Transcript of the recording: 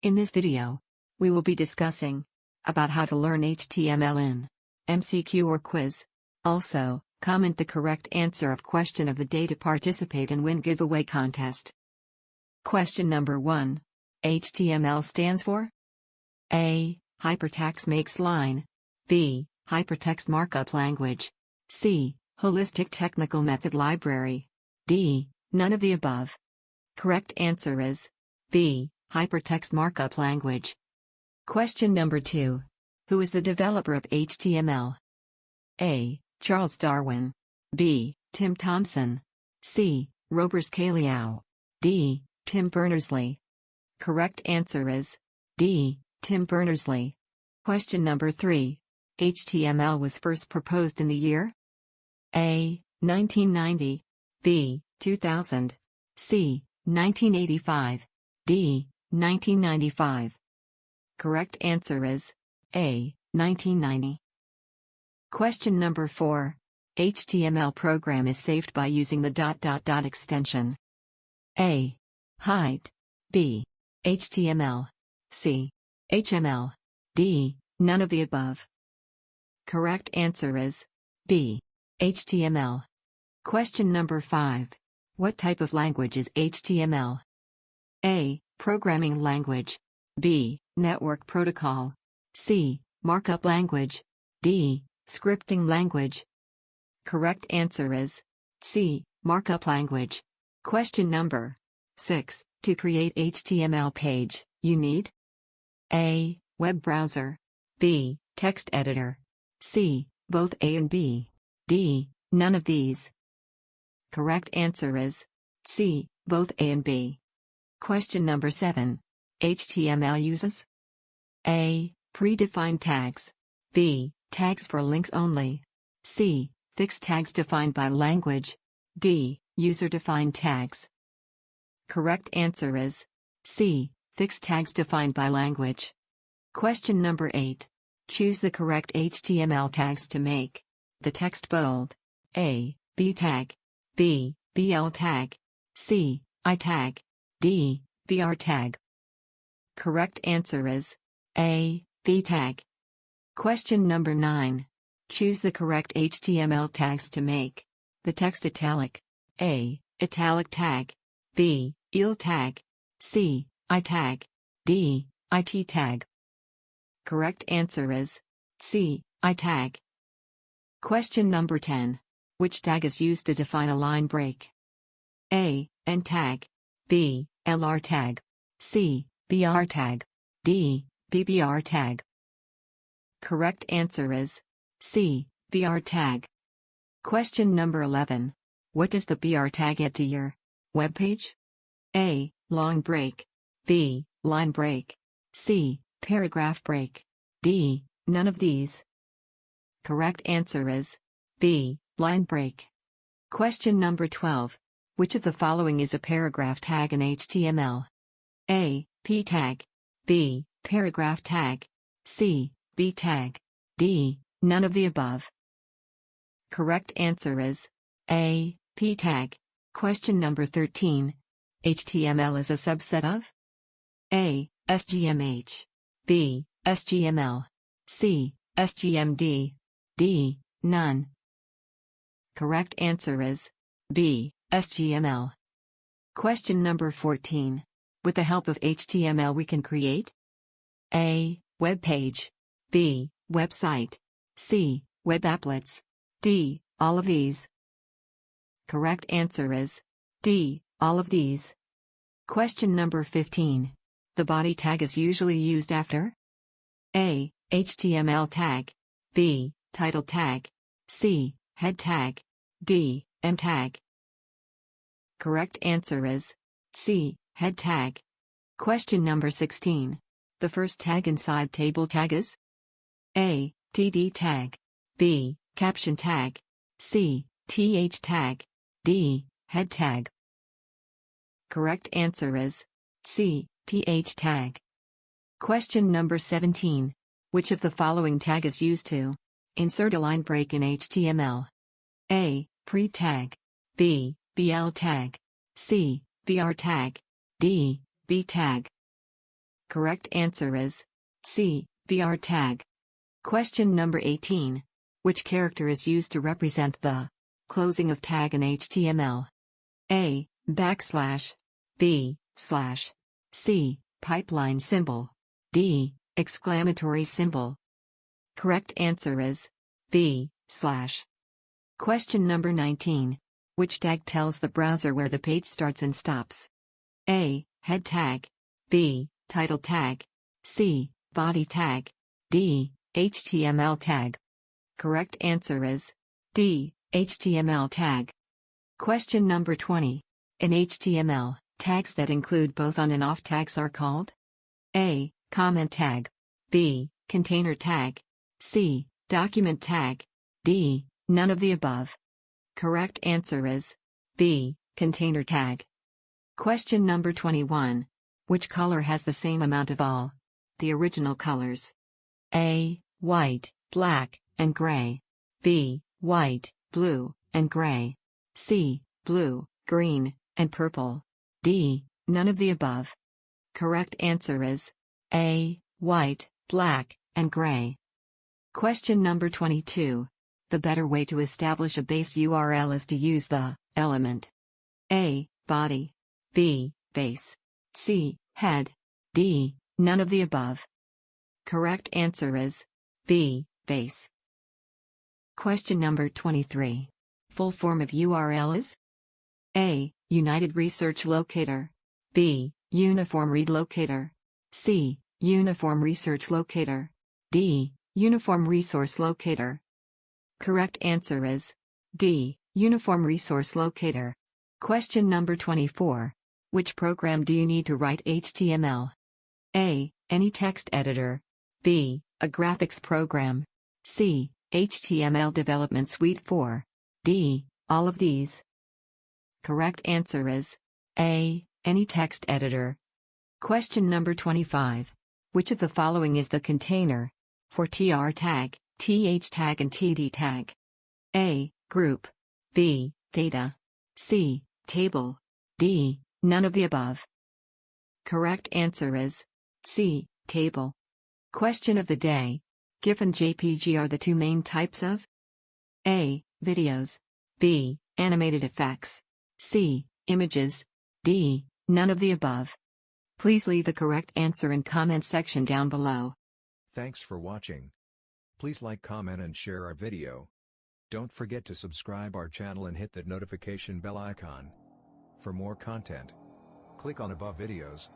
In this video, we will be discussing about how to learn HTML in MCQ or quiz. Also, comment the correct answer of question of the day to participate and win giveaway contest. Question number 1. HTML stands for A. Hypertext makes line. B. Hypertext markup language. C. Holistic technical method library. D. None of the above. Correct answer is B. Hypertext markup language. Question number 2. Who is the developer of HTML? A. Charles Darwin. B. Tim Thompson. C. Robert Scaliao. D. Tim Berners-Lee. Correct answer is D. Tim Berners-Lee. Question number 3. HTML was first proposed in the year? A. 1990. B. 2000. C. 1985. D. 1995. Correct answer is A. 1990. Question number 4. HTML program is saved by using the ... extension. A. Hide. B. HTML. C. HML. D. None of the above. Correct answer is B. HTML. Question number 5. What type of language is HTML? A. Programming language. B. Network protocol. C. Markup language. D. Scripting language. Correct answer is C. Markup language. Question number 6. To create HTML page, you need A. Web browser. B. Text editor. C. Both A and B. D. None of these. Correct answer is C. Both A and B. Question number 7. HTML uses A. Predefined tags. B. Tags for links only. C. Fixed tags defined by language. D. User-defined tags. Correct answer is C. Fixed tags defined by language. Question number 8. Choose the correct HTML tags to make the text bold. A. B tag. B. BL tag. C. I tag. D. BR tag. Correct answer is A. B tag. Question number 9. Choose the correct HTML tags to make the text italic. A. Italic tag. B. IL tag. C. I tag. D. IT tag. Correct answer is C. I tag. Question number 10. Which tag is used to define a line break? A. N tag. B. LR tag. C. BR tag. D. BBR tag. Correct answer is C. BR tag. Question number 11. What does the BR tag add to your web page? A. Long break. B. Line break. C. Paragraph break. D. None of these. Correct answer is B. Line break. Question number 12. Which of the following is a paragraph tag in HTML? A. P tag. B. Paragraph tag. C. B tag. D. None of the above. Correct answer is A. P tag. Question number 13. HTML is a subset of A. SGMH. B. SGML. C. SGMD. D. None. Correct answer is B. SGML. Question number 14. With the help of HTML we can create A. Web page. B. Website. C. Web applets. D. All of these. Correct answer is D. All of these. Question number 15. The body tag is usually used after A. HTML tag. B. Title tag. C. Head tag. D. M tag. Correct answer is C. Head tag. Question number 16. The first tag inside table tag is A. TD tag. B. Caption tag. C. TH tag. D. Head tag. Correct answer is C. TH tag. Question number 17. Which of the following tag is used to insert a line break in HTML? A. Pre tag. B. BL tag. C. BR tag. D. B tag. Correct answer is C. VR tag. Question number 18. Which character is used to represent the closing of tag in HTML? A. Backslash. B. Slash. C. Pipeline symbol. D. Exclamatory symbol. Correct answer is B. Slash. Question number 19. Which tag tells the browser where the page starts and stops? A. Head tag. B. Title tag. C. Body tag. D. HTML tag. Correct answer is D. HTML tag. Question number 20. In HTML, tags that include both on and off tags are called A. Comment tag. B. Container tag. C. Document tag. D. None of the above. Correct answer is B. Container tag. Question number 21. Which color has the same amount of all the original colors? A. White, black, and gray. B. White, blue, and gray. C. Blue, green, and purple. D. None of the above. Correct answer is A. White, black, and gray. Question number 22. The better way to establish a base URL is to use the element A. Body. B. Base. C. Head. D. None of the above. Correct answer is B. Base. Question number 23. Full form of URL is A. United Research Locator. B. Uniform Read Locator. C. Uniform Research Locator. D. Uniform Resource Locator. Correct answer is D. Uniform Resource Locator. Question number 24. Which program do you need to write HTML? A. Any text editor. B. A graphics program. C. HTML Development Suite 4. D. All of these. Correct answer is A. Any text editor. Question number 25. Which of the following is the container for TR tag, TH tag, and TD tag? A. Group. B. Data. C. Table. D. None of the above. Correct answer is C. Table. Question of the day. GIF and JPG are the two main types of A. Videos. B. Animated effects. C. Images. D. None of the above. Please leave the correct answer in comment section down below. Thanks for watching. Please like, comment, and share our video. Don't forget to subscribe our channel and hit that notification bell icon. For more content, click on above videos.